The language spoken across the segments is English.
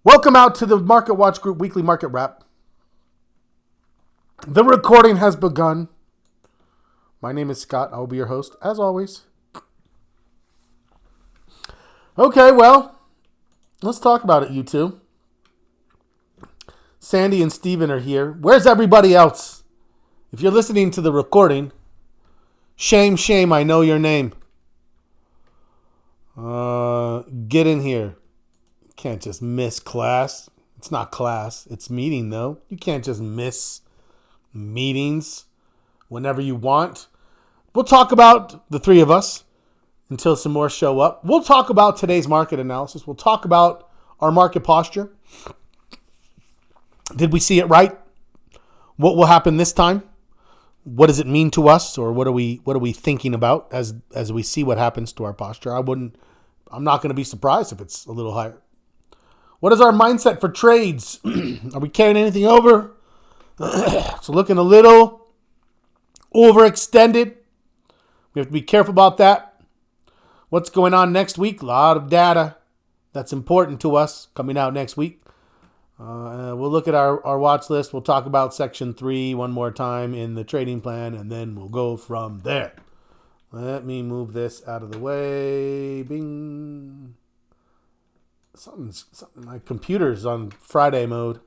Welcome out to the Market Watch Group Weekly Market Wrap. The recording has begun. My name is Scott. I will be your host, as always. Okay, well, let's talk about it, you two. Sandy and Steven are here. Where's everybody else? If you're listening to the recording, shame, I know your name. Get in here. Can't just miss class. It's not class. It's meeting, though. You can't just miss meetings whenever you want. We'll talk about the three of us until some more show up. We'll talk about today's market analysis. We'll talk about our market posture. Did we see it right? What will happen this time? What does it mean to us, or what are we thinking about as we see what happens to our posture? I'm not going to be surprised if it's a little higher. What is our mindset for trades? Are we carrying anything over? It's looking a little overextended. We have to be careful about that. What's going on next week? A lot of data that's important to us coming out next week. We'll look at our watch list. We'll talk about Section 3 one more time in the trading plan, and then we'll go from there. Let me move this out of the way. Bing. My computer's on Friday mode.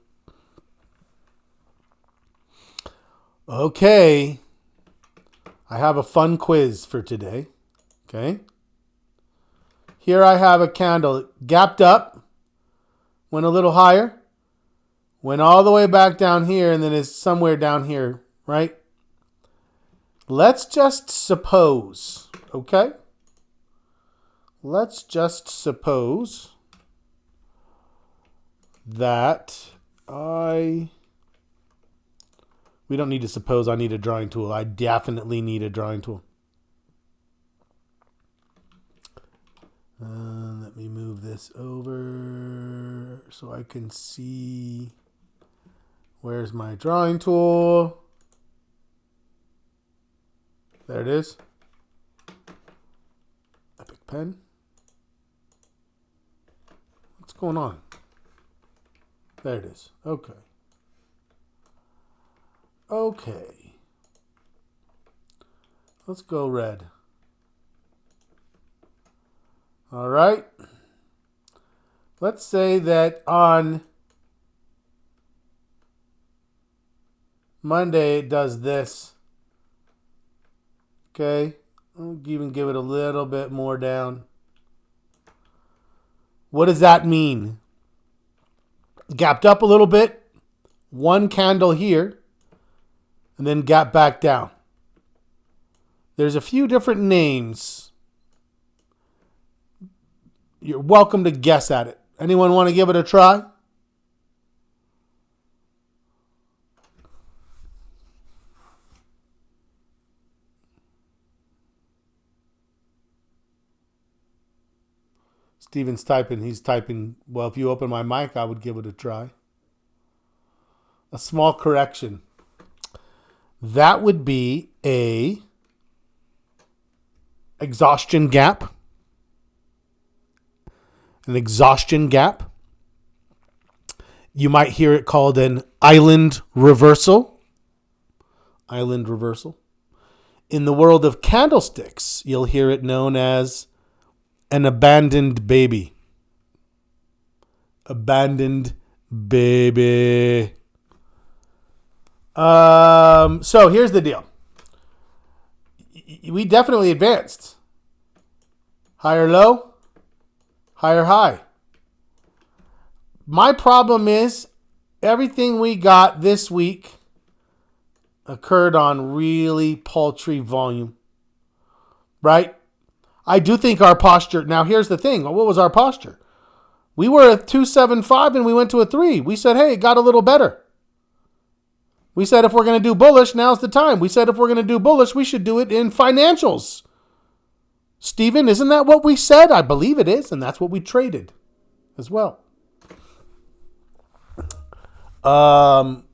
Okay. I have a fun quiz for today. Okay. Here I have a candle. It gapped up, went a little higher, went all the way back down here, and then is somewhere down here, right? Let's just suppose, okay? Let's just suppose that we don't need to suppose I need a drawing tool. I definitely need a drawing tool. Let me move this over so I can see. Where's my drawing tool? There it is. Epic pen. What's going on? There it is. Okay. Let's go red. All right. Let's say that on Monday it does this. Okay. I'll even give it a little bit more down. What does that mean? Gapped up a little bit, one candle here, and then gap back down. There's a few different names. You're welcome to guess at it. Anyone want to give it a try? Steven's typing. He's typing, well, if you open my mic, I would give it a try. A small correction. That would be a exhaustion gap. An exhaustion gap. You might hear it called an island reversal. Island reversal. In the world of candlesticks, you'll hear it known as an abandoned baby. Abandoned baby. So here's the deal. We definitely advanced. Higher low, higher high. My problem is everything we got this week occurred on really paltry volume. Right? I do think our posture, now here's the thing. What was our posture? We were at 275 and we went to a 3. We said, hey, it got a little better. We said if we're going to do bullish, now's the time. We said if we're going to do bullish, we should do it in financials. Steven, isn't that what we said? I believe it is, and that's what we traded as well. Now,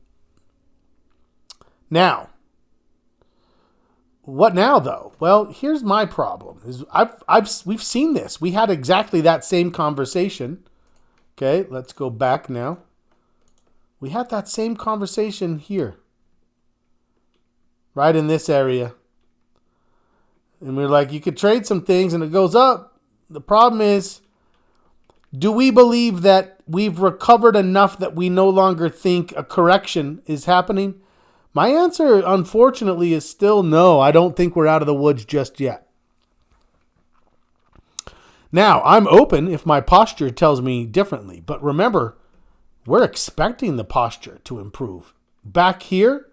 what now, though? Well, here's my problem. We've seen this. We had exactly that same conversation Okay, let's go back now. We had that same conversation here. Right in this area. And we're like, you could trade some things and it goes up. The problem is, do we believe that we've recovered enough that we no longer think a correction is happening? My answer, unfortunately, is still no. I don't think we're out of the woods just yet. Now, I'm open if my posture tells me differently. But remember, we're expecting the posture to improve. Back here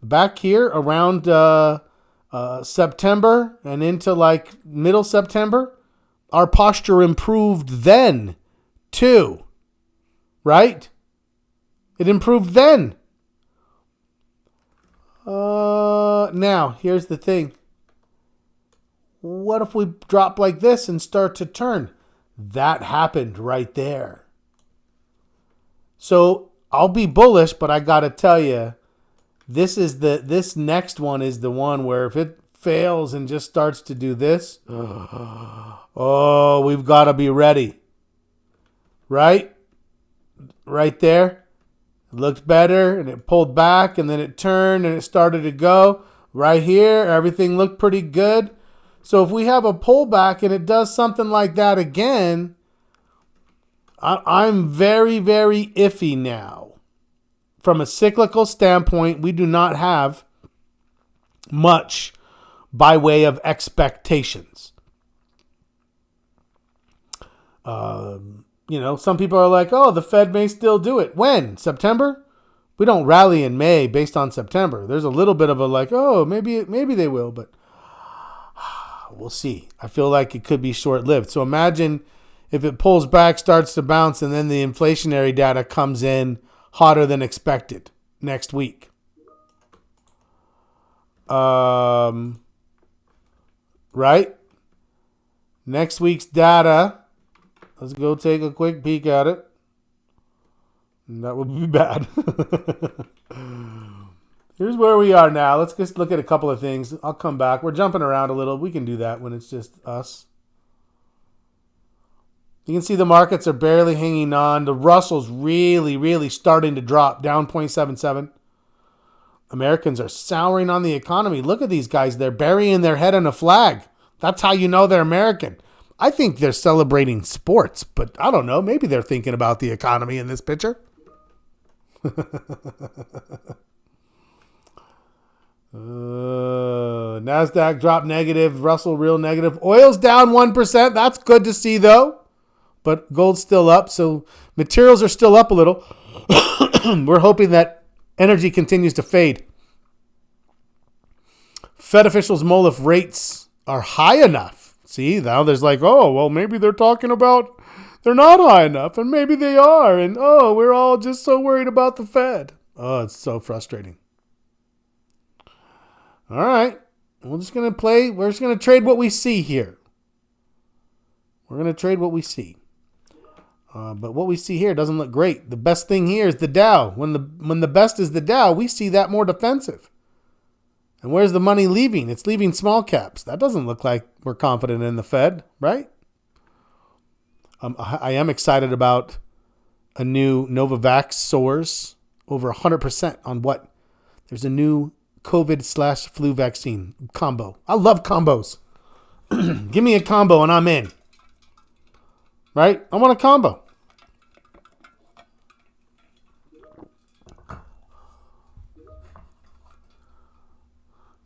around September and into like middle September, our posture improved then too, right? It improved then. Now, here's the thing. What if we drop like this and start to turn? That happened right there. So I'll be bullish, but I got to tell you, this next one is the one where if it fails and just starts to do this, oh, we've got to be ready. Right? Right there. It looked better and it pulled back and then it turned and it started to go. Right here, everything looked pretty good. So if we have a pullback and it does something like that again, I'm very, very iffy now. From a cyclical standpoint, we do not have much by way of expectations. Some people are like, oh, the Fed may still do it. When? September? We don't rally in May based on September. There's a little bit of a like, oh, maybe they will, but we'll see. I feel like it could be short-lived. So imagine if it pulls back, starts to bounce, and then the inflationary data comes in hotter than expected next week. Right? Next week's data. Let's go take a quick peek at it. That would be bad. Here's where we are now. Let's just look at a couple of things. I'll come back. We're jumping around a little. We can do that when it's just us. You can see the markets are barely hanging on. The Russell's really, really starting to drop, down 0.77. Americans are souring on the economy. Look at these guys. They're burying their head in a flag. That's how you know they're American. I think they're celebrating sports, but I don't know. Maybe they're thinking about the economy in this picture. NASDAQ dropped negative. Russell real negative. Oil's down 1%. That's good to see, though. But gold's still up, so materials are still up a little. We're hoping that energy continues to fade. Fed officials mull if rates are high enough. See, now there's like, oh, well, maybe they're talking about they're not high enough, and maybe they are, and oh, we're all just so worried about the Fed. Oh, it's so frustrating. All right, we're just going to trade what we see here. We're going to trade what we see. But what we see here doesn't look great. The best thing here is the Dow. When the best is the Dow, we see that more defensive. And where's the money leaving? It's leaving small caps. That doesn't look like we're confident in the Fed, right? I am excited about a new Novavax soars over 100% on what? There's a new COVID/flu vaccine combo. I love combos. Give me a combo and I'm in. Right? I want a combo.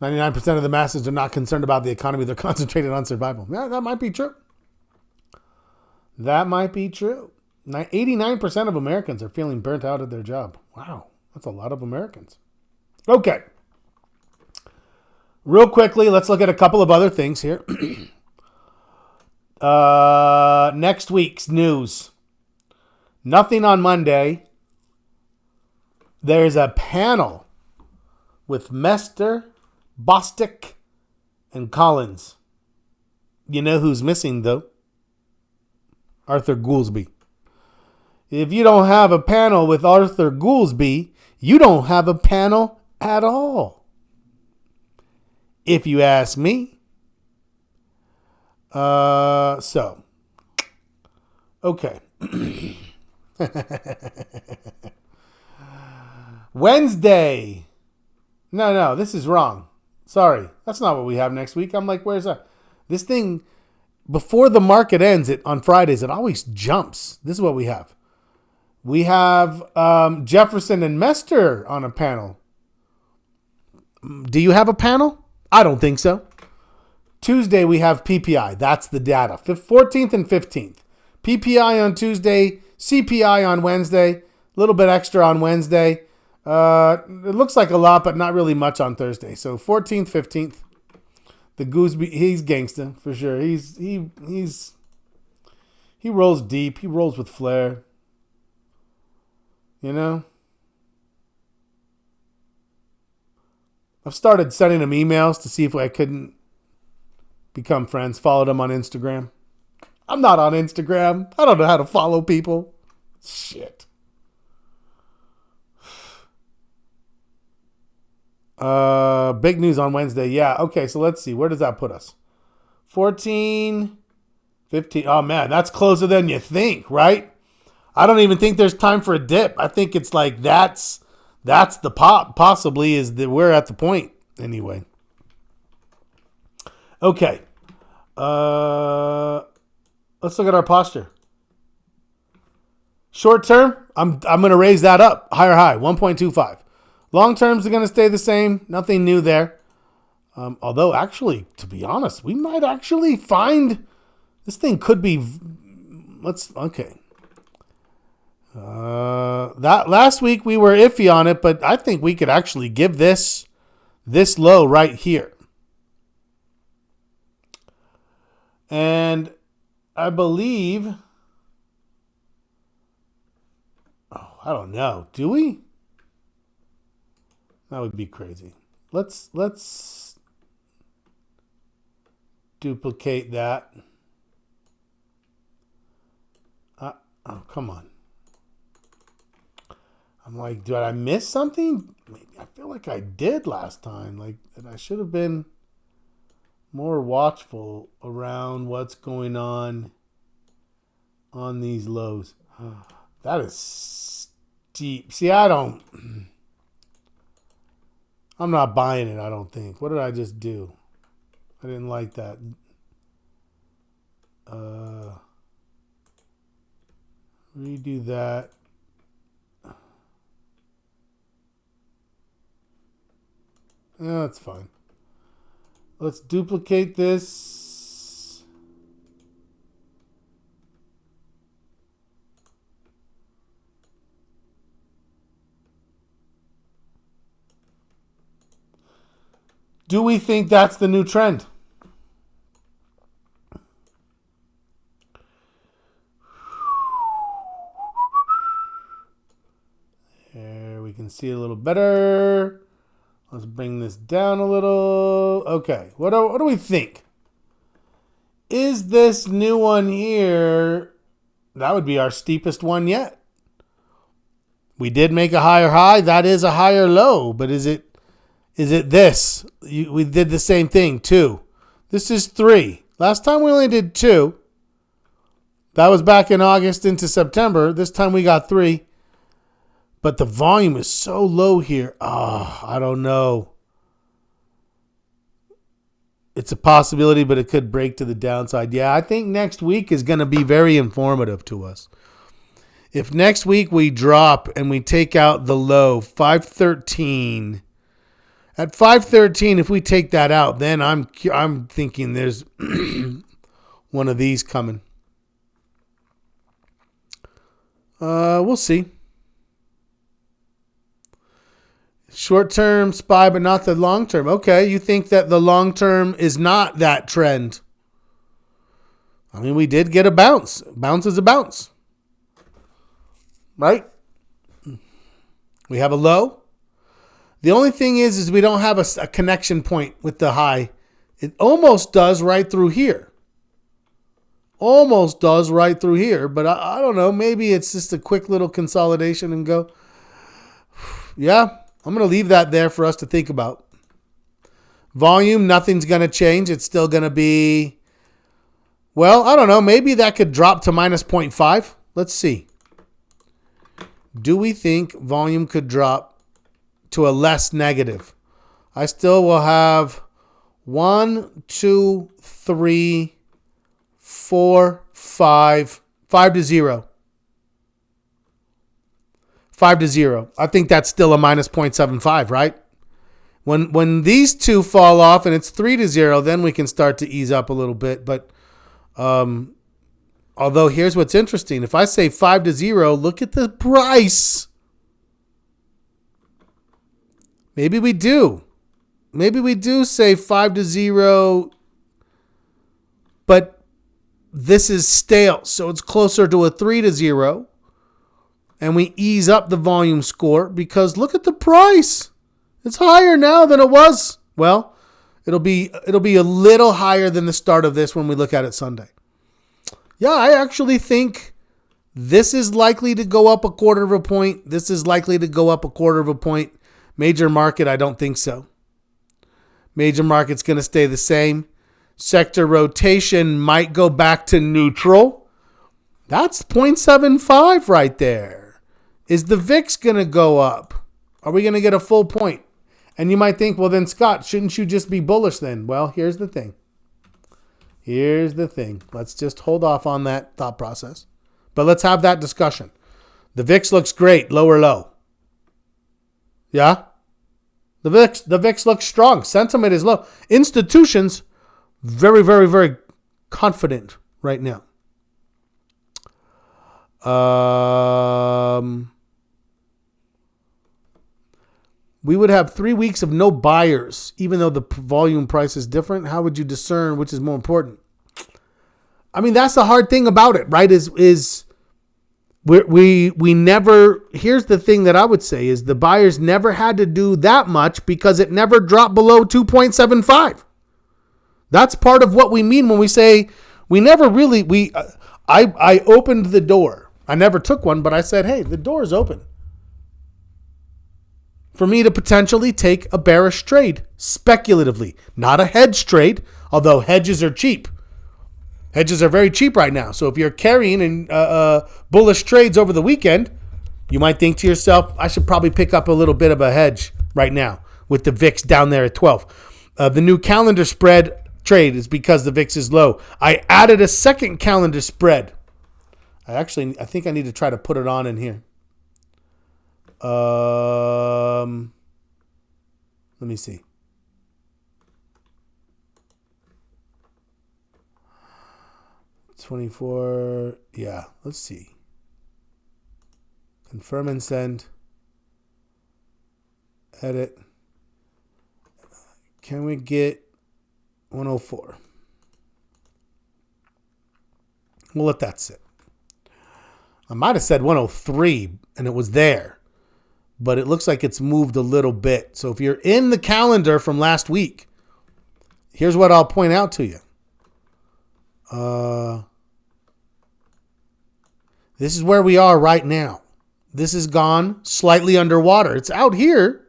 "99% of the masses are not concerned about the economy. They're concentrated on survival." Yeah, that might be true. That might be true. 89% of Americans are feeling burnt out at their job. Wow, that's a lot of Americans. Okay. Real quickly, let's look at a couple of other things here. Next week's news. Nothing on Monday. There's a panel with Mester, Bostic, and Collins. You know who's missing, though? Arthur Goolsbee. If you don't have a panel with Arthur Goolsbee, you don't have a panel at all. If you ask me. So, Okay. Wednesday. No, this is wrong. Sorry. That's not what we have next week. I'm like, where's that? This thing, before the market ends on Fridays, it always jumps. This is what we have. We have Jefferson and Mester on a panel. Do you have a panel? I don't think so. Tuesday, we have PPI. That's the data. 14th and 15th. PPI on Tuesday, CPI on Wednesday, a little bit extra on Wednesday. It looks like a lot, but not really much on Thursday. So 14th, 15th. The Gooseby, he's gangsta for sure. He rolls deep. He rolls with flair. You know? I've started sending him emails to see if I couldn't become friends. Followed him on Instagram. I'm not on Instagram. I don't know how to follow people. Shit. Big news on Wednesday. Yeah. Okay. So let's see. Where does that put us? 14, 15. Oh man, that's closer than you think, right? I don't even think there's time for a dip. I think it's like that's the pop. Possibly is that we're at the point anyway. Okay. Let's look at our posture. Short term, I'm going to raise that up. Higher high, 1.25. Long terms are going to stay the same. Nothing new there. Although, actually, to be honest, we might actually find this thing could be. Okay. That last week we were iffy on it, but I think we could actually give this low right here. And I believe. Oh, I don't know. Do we? That would be crazy. Let's duplicate that. Oh, come on. I'm like, did I miss something? Maybe I feel like I did last time. Like, that I should have been more watchful around what's going on these lows. That is steep. See, I'm not buying it, I don't think. What did I just do? I didn't like that. Redo that. Yeah, that's fine. Let's duplicate this. Do we think that's the new trend? There, we can see a little better. Let's bring this down a little. Okay, what do we think? Is this new one here? That would be our steepest one yet. We did make a higher high. That is a higher low, but is it this? We did the same thing, 2. This is 3. Last time we only did 2. That was back in August into September. This time we got 3. But the volume is so low here. Oh, I don't know. It's a possibility, but it could break to the downside. Yeah, I think next week is going to be very informative to us. If next week we drop and we take out the low, 513. At 513, if we take that out, then I'm thinking there's one of these coming. We'll see. Short term SPY, but not the long term. Okay, you think that the long term is not that trend. I mean, we did get a bounce. Bounce is a bounce. Right? We have a low. The only thing is we don't have a connection point with the high. It almost does right through here. Almost does right through here, but I don't know. Maybe it's just a quick little consolidation and go. Yeah. I'm going to leave that there for us to think about. Volume, nothing's going to change. It's still going to be Well, I don't know. Maybe that could drop to minus 0.5. Let's see. Do we think volume could drop to a less negative? I still will have 1, 2, 3, 4, 5. 5 to 0. 5 to 0. I think that's still a minus 0.75, right? When these two fall off and it's 3 to 0, then we can start to ease up a little bit. But although here's what's interesting. If I say 5 to 0, look at the price. Maybe we do. Maybe we do say 5 to 0, but this is stale. So it's closer to a 3 to 0. And we ease up the volume score because look at the price. It's higher now than it was. Well, it'll be a little higher than the start of this when we look at it Sunday. Yeah, I actually think this is likely to go up a quarter of a point. This is likely to go up a quarter of a point. Major market, I don't think so. Major market's going to stay the same. Sector rotation might go back to neutral. That's 0.75 right there. Is the VIX going to go up? Are we going to get a full point? And you might think, well, then, Scott, shouldn't you just be bullish then? Well, here's the thing. Let's just hold off on that thought process. But let's have that discussion. The VIX looks great, low or low. Yeah? The VIX looks strong. Sentiment is low. Institutions, very, very, very confident right now. We would have 3 weeks of no buyers, even though the volume price is different. How would you discern which is more important? I mean, that's the hard thing about it, right? We never. Here's the thing that I would say is the buyers never had to do that much because it never dropped below 2.75. That's part of what we mean when we say we never really. I opened the door. I never took one, but I said, hey, the door is open for me to potentially take a bearish trade speculatively, not a hedge trade, although hedges are cheap. Hedges are very cheap right now. So if you're carrying in bullish trades over the weekend, you might think to yourself, I should probably pick up a little bit of a hedge right now with the VIX down there at 12. The new calendar spread trade is because the VIX is low. I added a second calendar spread. I think I need to try to put it on in here. Let me see. $24. Yeah, let's see. Confirm and send. Edit. Can we get 104? We'll let that sit. I might have said 103 and it was there, but it looks like it's moved a little bit. So if you're in the calendar from last week, here's what I'll point out to you. This is where we are right now. This has gone slightly underwater. It's out here,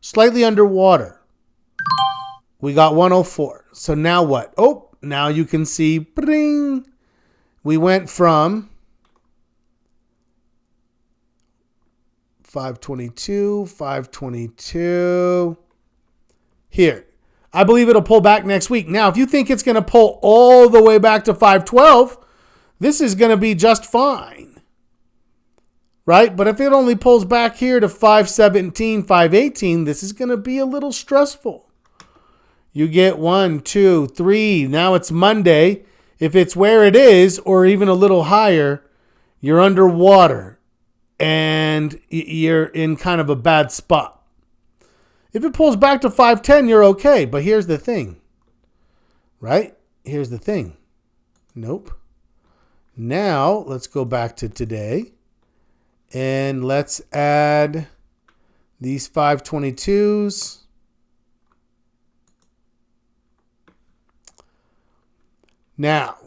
slightly underwater. We got 104. So now what? Oh, now you can see, bring. We went from 522. Here. I believe it'll pull back next week. Now, if you think it's going to pull all the way back to 512, this is going to be just fine. Right? But if it only pulls back here to 517, 518, this is going to be a little stressful. You get 1, 2, 3. Now it's Monday. If it's where it is or even a little higher, you're underwater and you're in kind of a bad spot. If it pulls back to 510, you're okay. But here's the thing, right? Here's the thing. Nope. Now let's go back to today and let's add these 522s. Now,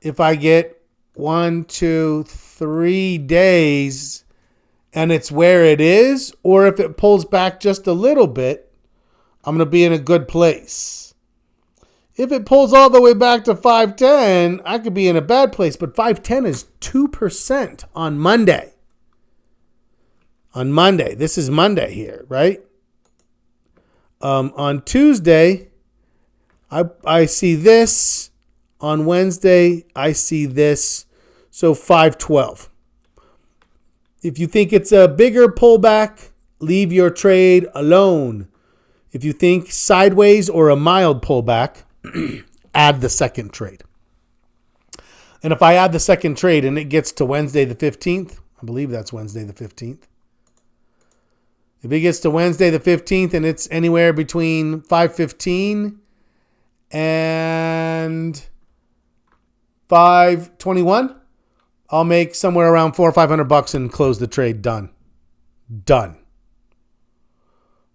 if I get 1, 2, 3 days and it's where it is, or if it pulls back just a little bit, I'm going to be in a good place. If it pulls all the way back to 510, I could be in a bad place. But 510 is 2% on Monday. On Monday. This is Monday here, right? On Tuesday, I see this. On Wednesday, I see this. So 512. If you think it's a bigger pullback, leave your trade alone. If you think sideways or a mild pullback, add the second trade. And if I add the second trade and it gets to Wednesday the 15th, I believe that's Wednesday the 15th. If it gets to Wednesday the 15th and it's anywhere between 515 and 521, I'll make somewhere around $400 or $500 and close the trade. Done.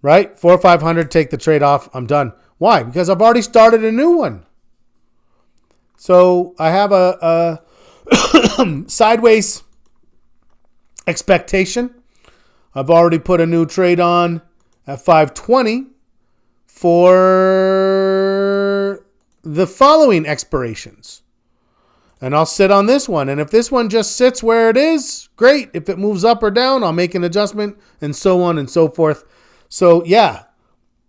Right? $400 or $500, take the trade off. I'm done. Why? Because I've already started a new one. So I have a sideways expectation. I've already put a new trade on at 520 for the following expirations. And I'll sit on this one. And if this one just sits where it is, great. If it moves up or down, I'll make an adjustment and so on and so forth. So yeah,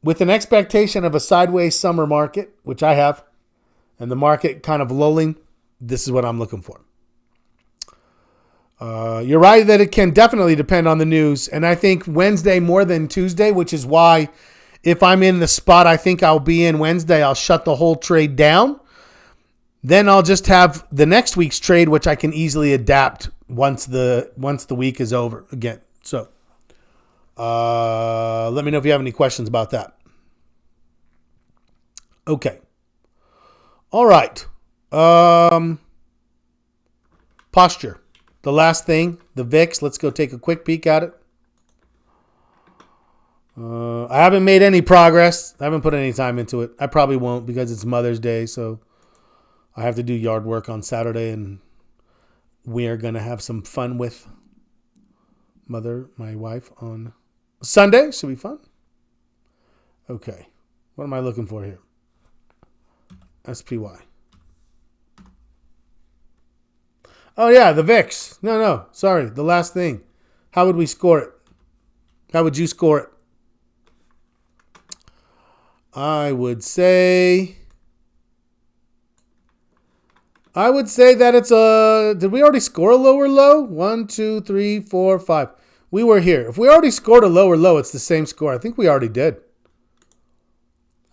with an expectation of a sideways summer market, which I have, and the market kind of lulling, this is what I'm looking for. You're right that it can definitely depend on the news. And I think Wednesday more than Tuesday, which is why if I'm in the spot I think I'll be in Wednesday, I'll shut the whole trade down. Then I'll just have the next week's trade, which I can easily adapt once the week is over again. So let me know if you have any questions about that. Okay. All right. Posture. The last thing, the VIX. Let's go take a quick peek at it. I haven't made any progress. I haven't put any time into it. I probably won't because it's Mother's Day, so I have to do yard work on Saturday, and we are going to have some fun with Mother, my wife, on Sunday. Should be fun. Okay. What am I looking for here? SPY. Oh, yeah, the VIX. No, sorry. The last thing. How would we score it? How would you score it? I would say that it's a... Did we already score a lower low? 1, 2, 3, 4, 5. We were here. If we already scored a lower low, it's the same score. I think we already did.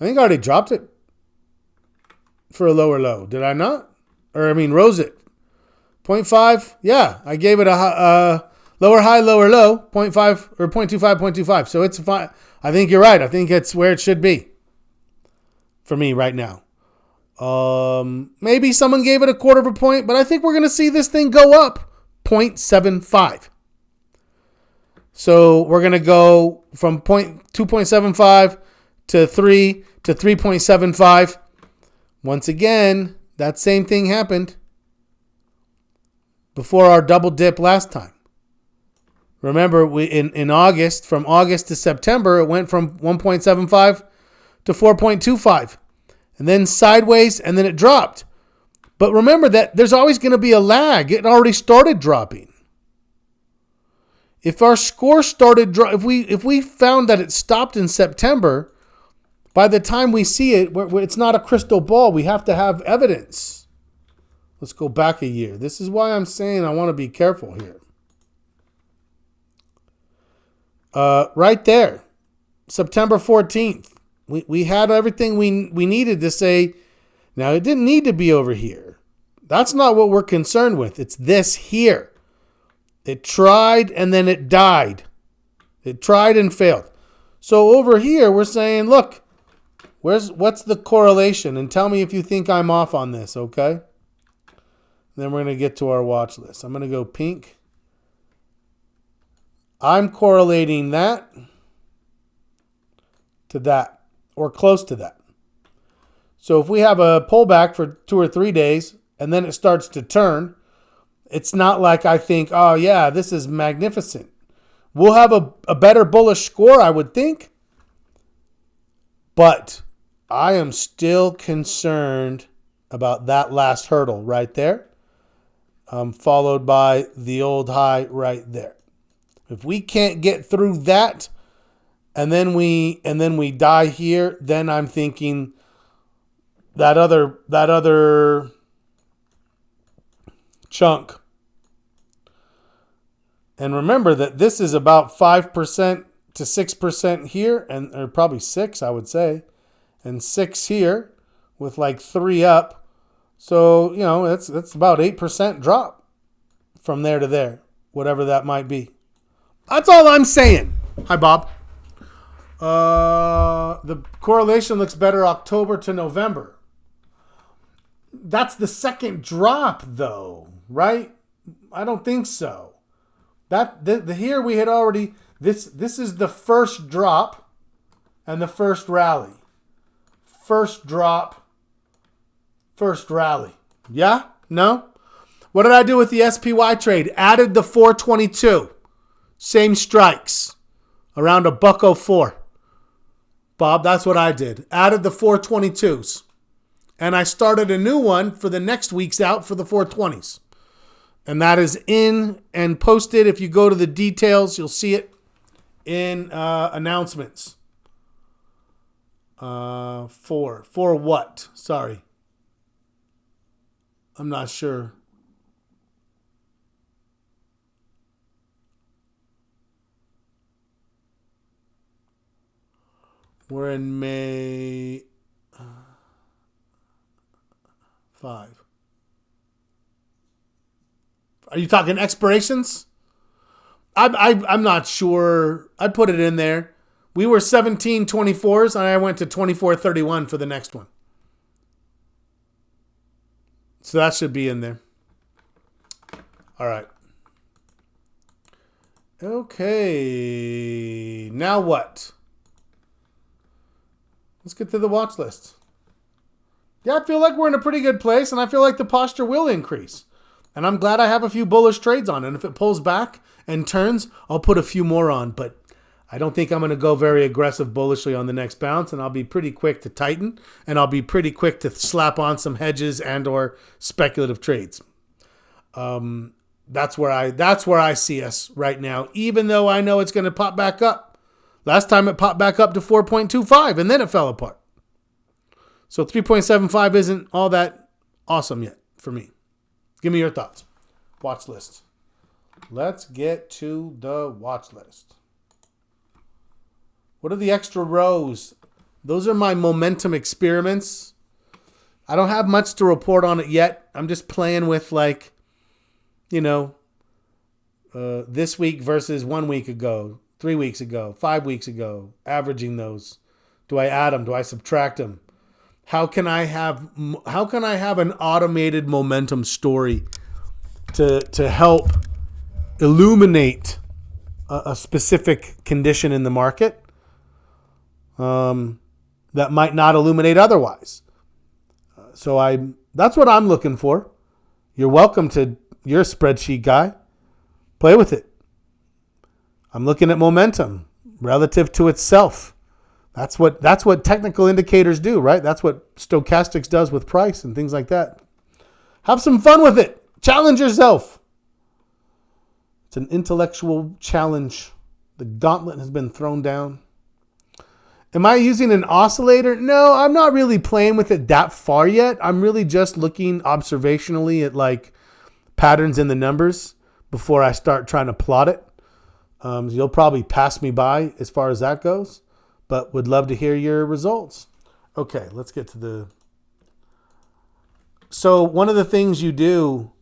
I think I already dropped it for a lower low. Did I not? Rose it. 0.5? Yeah, I gave it a lower high, lower low, 0.5 or 0.25, 0.25. So it's fine. I think you're right. I think it's where it should be for me right now. Maybe someone gave it a quarter of a point, but I think we're going to see this thing go up 0.75. So we're going to go from 2.75 to 3 to 3.75. Once again, that same thing happened before our double dip last time. Remember, we in August, from August to September, it went from 1.75 to 4.25. And then sideways, and then it dropped. But remember that there's always going to be a lag. It already started dropping. If our score started, if we found that it stopped in September, by the time we see it, it's not a crystal ball. We have to have evidence. Let's go back a year. This is why I'm saying I want to be careful here. Right there, September 14th. We had everything we needed to say. Now, it didn't need to be over here. That's not what we're concerned with. It's this here. It tried and then it died. It tried and failed. So over here, we're saying, look, what's the correlation? And tell me if you think I'm off on this, okay? Then we're going to get to our watch list. I'm going to go pink. I'm correlating that to that, or close to that. So if we have a pullback for 2 or 3 days and then it starts to turn, it's not like I think, oh yeah, this is magnificent. We'll have a better bullish score, I would think. But I am still concerned about that last hurdle right there, followed by the old high right there. If we can't get through that, and then we die here, then I'm thinking that other chunk. And remember that this is about 5% to 6% here, or probably 6, I would say, and 6 here with like 3 up. So, that's about 8% drop from there to there, whatever that might be. That's all I'm saying. Hi, Bob. The correlation looks better October to November. That's the second drop, though, right? I don't think so. Here we had already. This is the first drop and the first rally. First drop, first rally. Yeah? No? What did I do with the SPY trade? Added the 422. Same strikes. Around $1.04. Bob, that's what I did. Added the 422s. And I started a new one for the next week's out for the 420s. And that is in and posted. If you go to the details, you'll see it in announcements. For what? Sorry. I'm not sure. We're in May 5. Are you talking expirations? I'm not sure. I put it in there. We were 1724s, and I went to 2431 for the next one. So that should be in there. All right. Okay. Now what? Let's get to the watch list. Yeah, I feel like we're in a pretty good place, and I feel like the posture will increase. And I'm glad I have a few bullish trades on. And if it pulls back and turns, I'll put a few more on. But I don't think I'm going to go very aggressive bullishly on the next bounce. And I'll be pretty quick to tighten. And I'll be pretty quick to slap on some hedges and or speculative trades. That's where I see us right now. Even though I know it's going to pop back up. Last time it popped back up to 4.25 and then it fell apart. So 3.75 isn't all that awesome yet for me. Give me your thoughts. Watch list. Let's get to the watch list. What are the extra rows? Those are my momentum experiments. I don't have much to report on it yet. I'm just playing with this week versus 1 week ago, 3 weeks ago, 5 weeks ago, averaging those. Do I add them? Do I subtract them? How can I have an automated momentum story to help illuminate a specific condition in the market that might not illuminate otherwise? So that's what I'm looking for. You're welcome to your spreadsheet guy. Play with it. I'm looking at momentum relative to itself. That's what technical indicators do, right? That's what stochastics does with price and things like that. Have some fun with it. Challenge yourself. It's an intellectual challenge. The gauntlet has been thrown down. Am I using an oscillator? No, I'm not really playing with it that far yet. I'm really just looking observationally at patterns in the numbers before I start trying to plot it. You'll probably pass me by as far as that goes. But would love to hear your results. Okay, let's get to the... So one of the things you do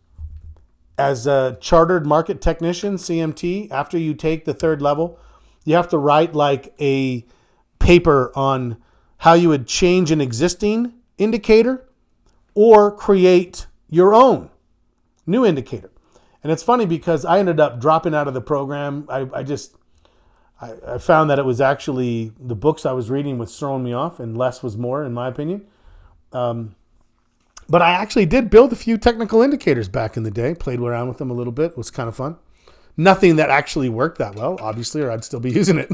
as a chartered market technician, CMT, after you take the third level, you have to write a paper on how you would change an existing indicator or create your own new indicator. And it's funny because I ended up dropping out of the program. I found that it was actually the books I was reading was throwing me off, and less was more, in my opinion. But I actually did build a few technical indicators back in the day, played around with them a little bit. It was kind of fun. Nothing that actually worked that well, obviously, or I'd still be using it.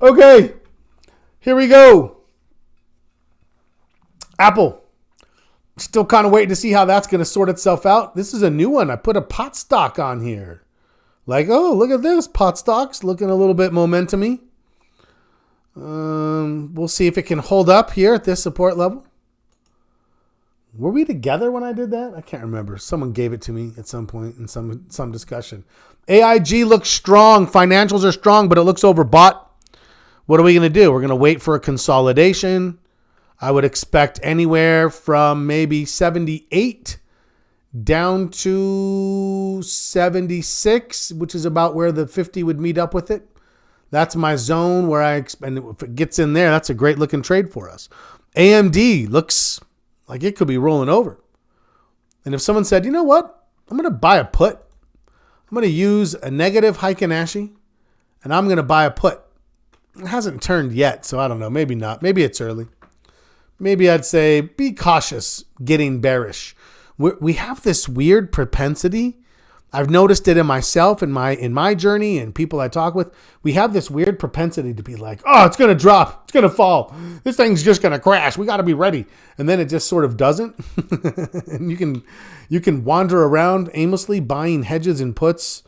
Okay, Here we go. Apple. Still kind of waiting to see how that's going to sort itself out. This is a new one. I put a pot stock on here. Like, oh, look at this. Pot stock's looking a little bit momentum-y. We'll see if it can hold up here at this support level. Were we together when I did that? I can't remember. Someone gave it to me at some point in some discussion. AIG looks strong. Financials are strong, but it looks overbought. What are we going to do? We're going to wait for a consolidation. I would expect anywhere from maybe 78 down to 76, which is about where the 50 would meet up with it. That's my zone where and if it gets in there, that's a great looking trade for us. AMD looks like it could be rolling over. And if someone said, you know what? I'm going to buy a put. I'm going to use a negative Heiken Ashi, and I'm going to buy a put. It hasn't turned yet, so I don't know. Maybe not. Maybe it's early. Maybe I'd say be cautious getting bearish. We have this weird propensity. I've noticed it in myself, in my journey, and people I talk with. We have this weird propensity to be like, oh, it's going to drop. It's going to fall. This thing's just going to crash. We got to be ready. And then it just sort of doesn't. And you can wander around aimlessly buying hedges and puts,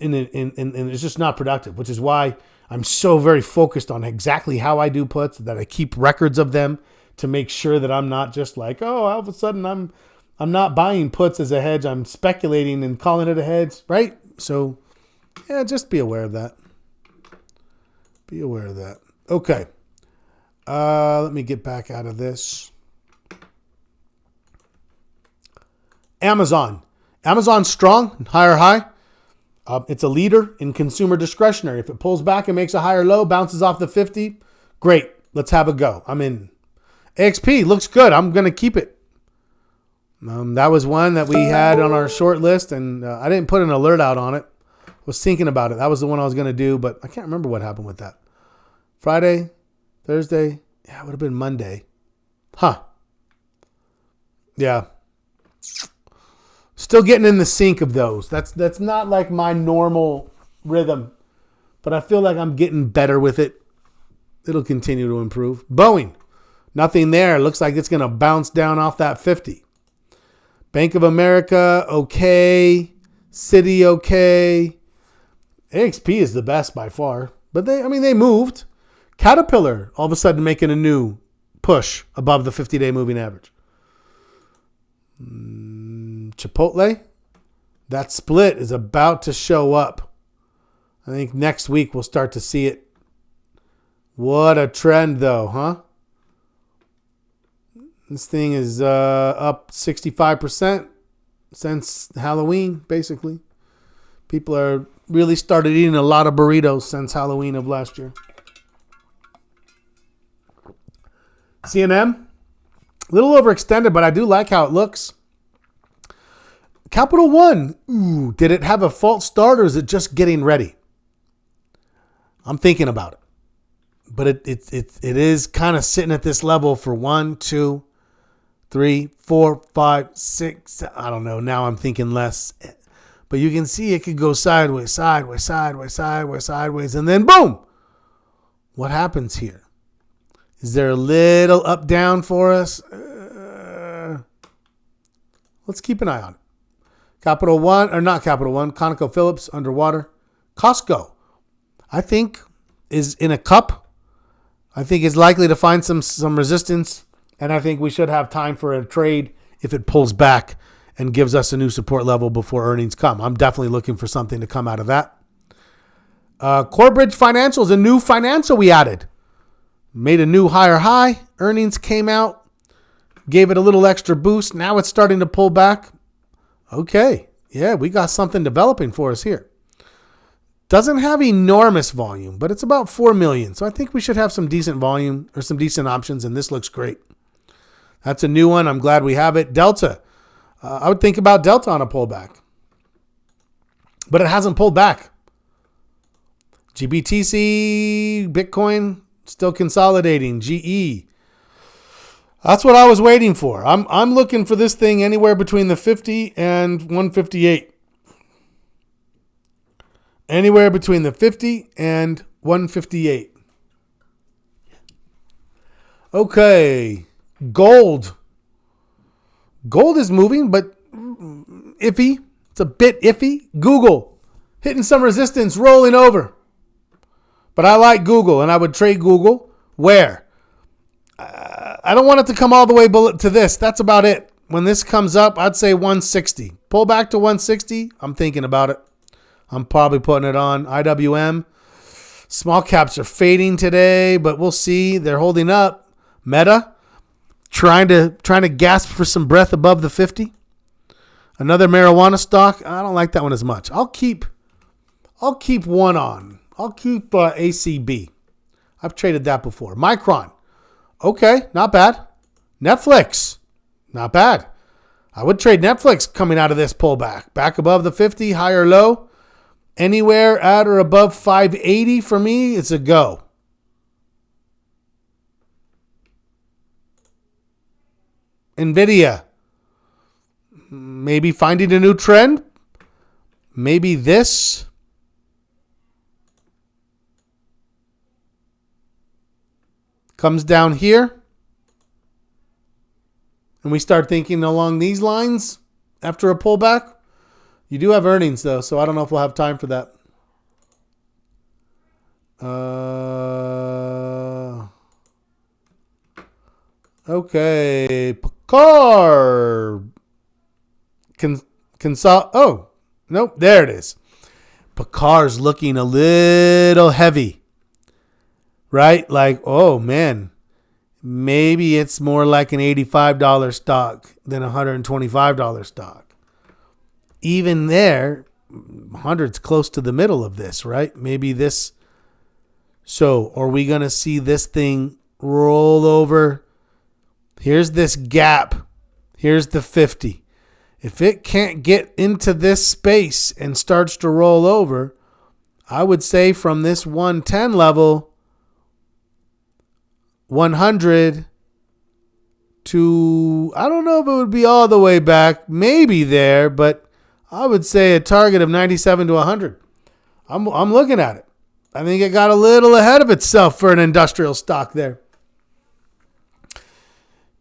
and it's just not productive, which is why I'm so very focused on exactly how I do puts, that I keep records of them to make sure that I'm not just like, oh, all of a sudden I'm not buying puts as a hedge. I'm speculating and calling it a hedge, right? So, yeah, just be aware of that. Be aware of that. Okay. Let me get back out of this. Amazon. Amazon's strong, higher high. It's a leader in consumer discretionary. If it pulls back and makes a higher low, bounces off the 50, great. Let's have a go. I'm in. AXP looks good. I'm going to keep it. That was one that we had on our short list, and I didn't put an alert out on it. I was thinking about it. That was the one I was going to do, but I can't remember what happened with that. Friday, Thursday, yeah, it would have been Monday. Huh. Yeah. Still getting in the sync of those. That's not like my normal rhythm, but I feel like I'm getting better with it. It'll continue to improve. Boeing, nothing there. Looks like it's going to bounce down off that 50. Bank of America, okay. Citi, okay. AXP is the best by far. But they moved. Caterpillar, all of a sudden making a new push above the 50-day moving average. Chipotle, that split is about to show up. I think next week we'll start to see it. What a trend, though, huh? This thing is up 65% since Halloween, basically. People are really started eating a lot of burritos since Halloween of last year. C&M, a little overextended, but I do like how it looks. Capital One, ooh, did it have a false start or is it just getting ready? I'm thinking about it. But it is kind of sitting at this level for 1, 2, 3, 4, 5, 6. I don't know. Now I'm thinking less. But you can see it could go sideways, sideways, sideways, sideways, sideways. And then boom. What happens here? Is there a little up down for us? Let's keep an eye on it. Capital One, or not Capital One, ConocoPhillips underwater. Costco, I think, is in a cup. I think it's likely to find some resistance. And I think we should have time for a trade if it pulls back and gives us a new support level before earnings come. I'm definitely looking for something to come out of that. Corebridge Financial is a new financial we added. Made a new higher high. Earnings came out. Gave it a little extra boost. Now it's starting to pull back. Okay. Yeah, we got something developing for us here. Doesn't have enormous volume, but it's about 4 million. So I think we should have some decent volume or some decent options, and this looks great. That's a new one. I'm glad we have it. Delta. I would think about Delta on a pullback, but it hasn't pulled back. GBTC, Bitcoin, still consolidating. GE. That's what I was waiting for. I'm looking for this thing anywhere between the 50 and 158. Anywhere between the 50 and 158. Okay. Gold. Gold is moving, but iffy. It's a bit iffy. Google. Hitting some resistance, rolling over. But I like Google, and I would trade Google. Where? I don't want it to come all the way to this. That's about it. When this comes up, I'd say 160. Pull back to 160. I'm thinking about it. I'm probably putting it on IWM. Small caps are fading today, but we'll see. They're holding up. Meta, trying to gasp for some breath above the 50. Another marijuana stock. I don't like that one as much. I'll keep one on. I'll keep ACB. I've traded that before. Micron. Okay, not bad. Netflix. Not bad. I would trade Netflix coming out of this pullback. Back above the 50, high or low. Anywhere at or above 580 for me, it's a go. Nvidia. Maybe finding a new trend. Maybe this. Comes down here. And we start thinking along these lines after a pullback. You do have earnings, though, so I don't know if we'll have time for that. Okay. Picard. Oh, nope. There it is. Picard's looking a little heavy. Right? Like, oh, man. Maybe it's more like an $85 stock than a $125 stock. Even there, 100's close to the middle of this, right? Maybe this. So are we going to see this thing roll over? Here's this gap. Here's the 50. If it can't get into this space and starts to roll over, I would say from this 110 level, 100 to, I don't know if it would be all the way back, maybe there, but I would say a target of 97 to 100. I'm looking at it. I think it got a little ahead of itself for an industrial stock there.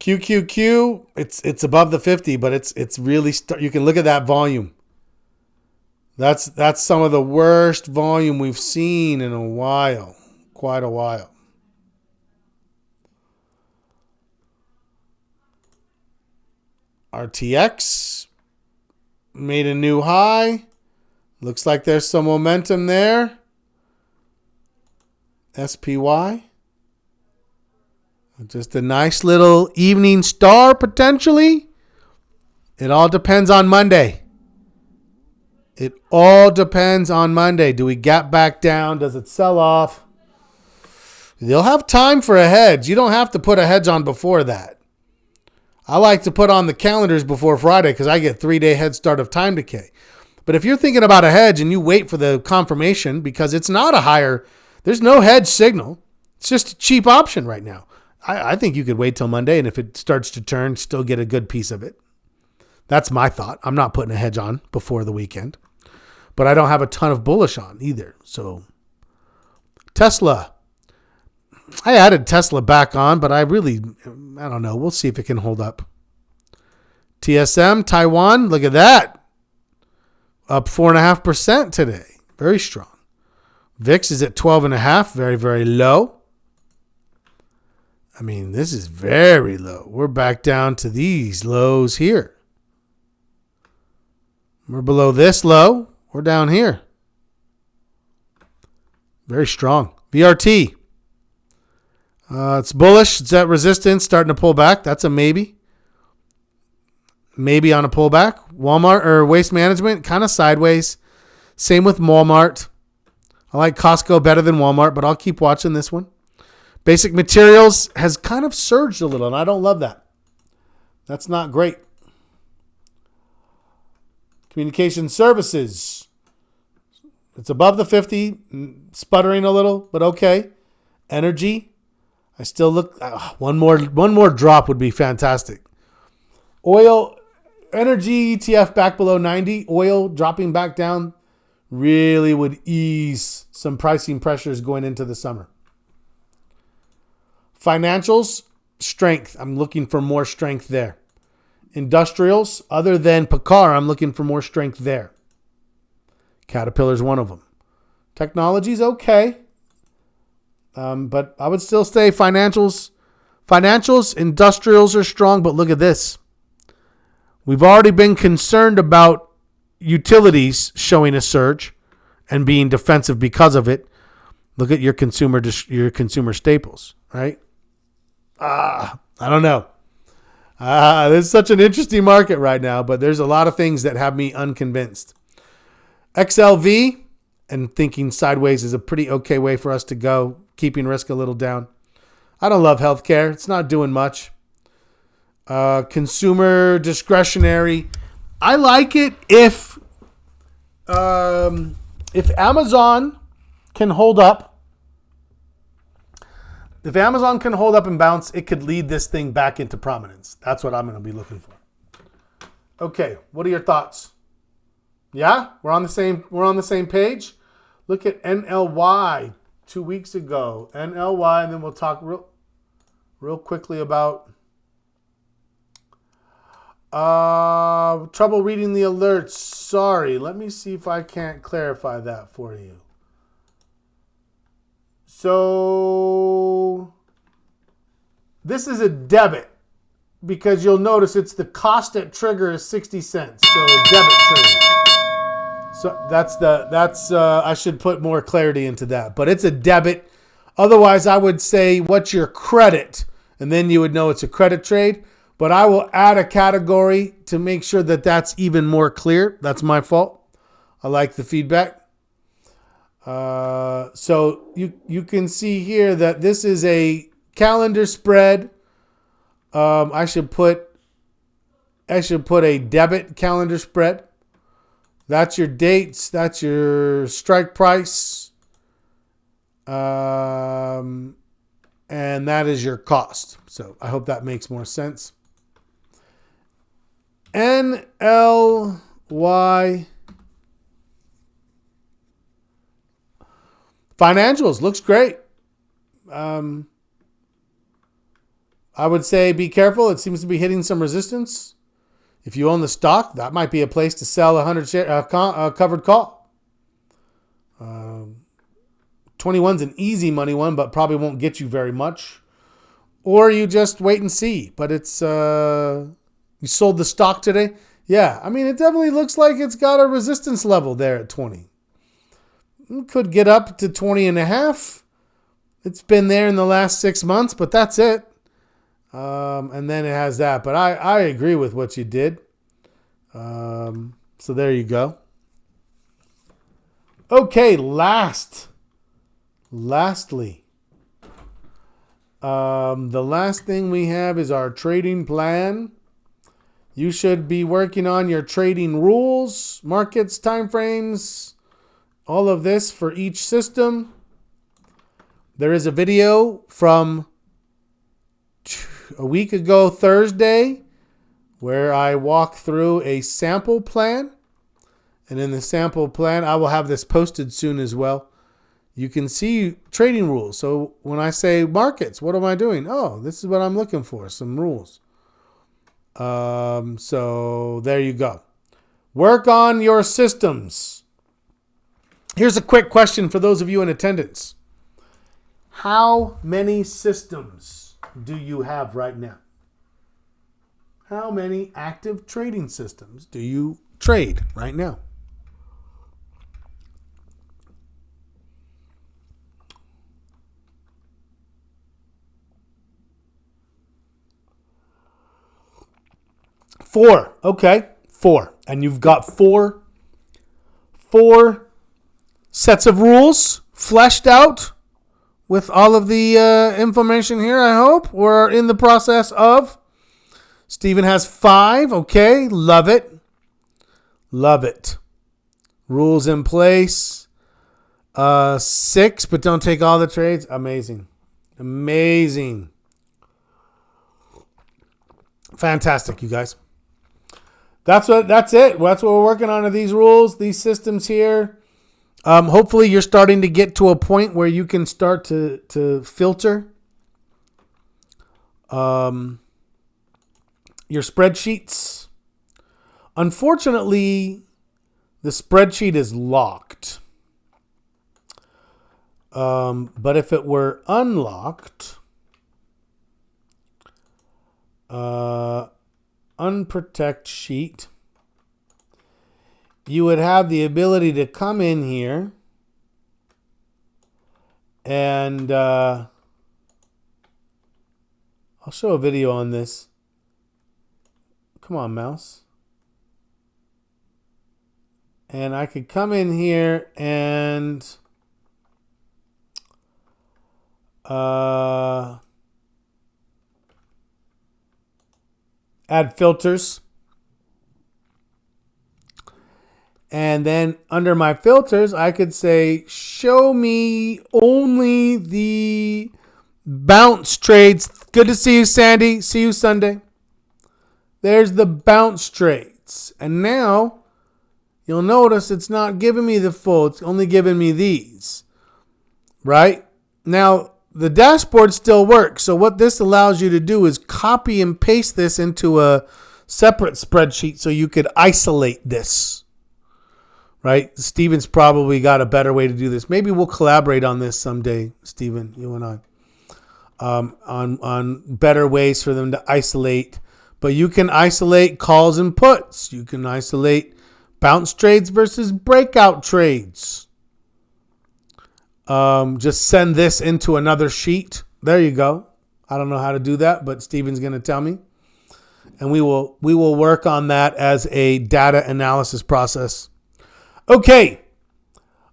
QQQ, it's above the 50, but it's really you can look at that volume. That's some of the worst volume we've seen in a while, quite a while. RTX made a new high. Looks like there's some momentum there. SPY. Just a nice little evening star potentially. It all depends on Monday. It all depends on Monday. Do we gap back down? Does it sell off? They'll have time for a hedge. You don't have to put a hedge on before that. I like to put on the calendars before Friday because I get 3-day head start of time decay. But if you're thinking about a hedge and you wait for the confirmation because it's not a higher, there's no hedge signal. It's just a cheap option right now. I think you could wait till Monday, and if it starts to turn, still get a good piece of it. That's my thought. I'm not putting a hedge on before the weekend. But I don't have a ton of bullish on either. So Tesla. I added Tesla back on, but I don't know. We'll see if it can hold up. TSM, Taiwan, look at that. Up 4.5% today. Very strong. VIX is at 12.5, very, very low. I mean, this is very low. We're back down to these lows here. We're below this low. We're down here. Very strong. VRT. It's bullish. It's at resistance, starting to pull back. That's a maybe. Maybe on a pullback. Walmart or Waste Management, kind of sideways. Same with Walmart. I like Costco better than Walmart, but I'll keep watching this one. Basic Materials has kind of surged a little, and I don't love that. That's not great. Communication Services. It's above the 50, sputtering a little, but okay. Energy. I still look, one more drop would be fantastic. Oil, energy ETF back below 90. Oil dropping back down really would ease some pricing pressures going into the summer. Financials, strength. I'm looking for more strength there. Industrials, other than Picard, I'm looking for more strength there. Caterpillar's one of them. Technology's okay. But I would still say financials, industrials are strong, but look at this. We've already been concerned about utilities showing a surge and being defensive because of it. Look at your consumer staples, right? I don't know. This is such an interesting market right now, but there's a lot of things that have me unconvinced. XLV and thinking sideways is a pretty okay way for us to go, keeping risk a little down. I don't love healthcare. It's not doing much. Consumer discretionary. I like it if Amazon can hold up. If Amazon can hold up and bounce, it could lead this thing back into prominence. That's what I'm going to be looking for. Okay, what are your thoughts? Yeah, we're on the same page. Look at NLY 2 weeks ago. NLY, and then we'll talk real quickly about trouble reading the alerts. Sorry, let me see if I can't clarify that for you. So this is a debit because you'll notice it's the cost at trigger is 60 cents. So debit trade. So that's I should put more clarity into that, but it's a debit. Otherwise, I would say what's your credit, and then you would know it's a credit trade. But I will add a category to make sure that that's even more clear. That's my fault. I like the feedback. So you can see here that this is a calendar spread. I should put a debit calendar spread. That's your dates. That's your strike price. And that is your cost. So I hope that makes more sense. NLY financials looks great. I would say be careful. It seems to be hitting some resistance. If you own the stock, that might be a place to sell 100 share covered call. 21's an easy money one, but probably won't get you very much. Or you just wait and see. But it's you sold the stock today. Yeah, I mean, it definitely looks like it's got a resistance level there at 20. It could get up to 20 and a half. It's been there in the last 6 months, but that's it. And then it has that. But I agree with what you did. So there you go. Okay, lastly. The last thing we have is our trading plan. You should be working on your trading rules, markets, timeframes, all of this for each system. There is a video from a week ago Thursday where I walk through a sample plan. And in the sample plan, I will have this posted soon as well. You can see trading rules. So when I say markets, what am I doing? Oh, this is what I'm looking for, some rules. So there you go. Work on your systems. Here's a quick question for those of you in attendance. How many systems do you have right now? How many active trading systems do you trade right now? Four. Okay. 4. And you've got four sets of rules fleshed out with all of the information here, I hope. We're in the process of. Stephen has 5. Okay. Love it. Love it. Rules in place. 6, but don't take all the trades. Amazing. Amazing. Fantastic, you guys. That's it. That's what we're working on, are these rules, these systems here. Hopefully you're starting to get to a point where you can start to filter Your spreadsheets. Unfortunately, the spreadsheet is locked. But if it were unlocked, unprotect sheet, you would have the ability to come in here and I'll show a video on this. Come on, mouse. And I could come in here and add filters. And then under my filters, I could say, show me only the bounce trades. Good to see you, Sandy. See you Sunday. There's the bounce trades. And now you'll notice it's not giving me the full. It's only giving me these. Right? Now, the dashboard still works. So what this allows you to do is copy and paste this into a separate spreadsheet so you could isolate this. Right? Steven's probably got a better way to do this. Maybe we'll collaborate on this someday, Steven, you and I, on better ways for them to isolate. But you can isolate calls and puts. You can isolate bounce trades versus breakout trades. Just send this into another sheet. There you go. I don't know how to do that, but Steven's going to tell me. And we will work on that as a data analysis process. Okay.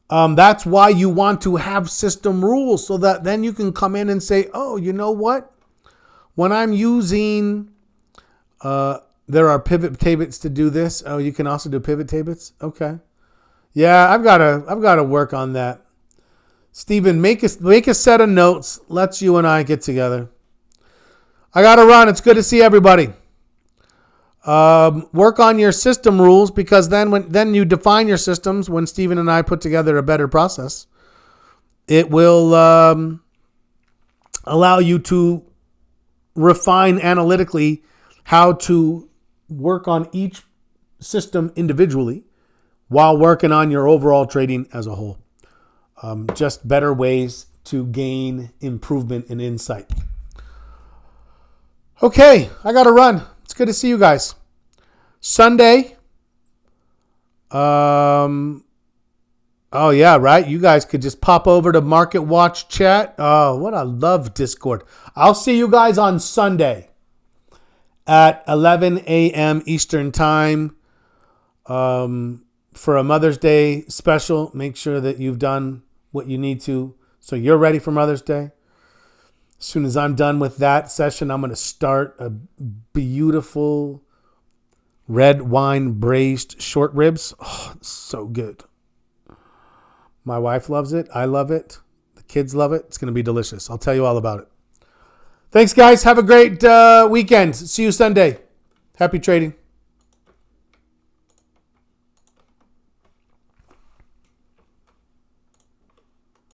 That's why you want to have system rules, so that then you can come in and say, oh, you know what? When I'm using, there are pivot tables to do this. Oh, you can also do pivot tables. Okay. Yeah, I've got to work on that. Steven, make a set of notes. Let's you and I get together. I got to run. It's good to see everybody. Work on your system rules, because then you define your systems. When Steven and I put together a better process, it will allow you to refine analytically how to work on each system individually while working on your overall trading as a whole. Just better ways to gain improvement and insight. Okay, I got to run. It's good to see you guys. Sunday. Oh yeah, right. You guys could just pop over to Market Watch chat. Oh, what I love Discord. I'll see you guys on Sunday at 11 a.m. Eastern time for a Mother's Day special. Make sure that you've done what you need to so you're ready for Mother's Day. As soon as I'm done with that session, I'm going to start a beautiful red wine braised short ribs. Oh, it's so good. My wife loves it. I love it. The kids love it. It's going to be delicious. I'll tell you all about it. Thanks, guys. Have a great weekend. See you Sunday. Happy trading.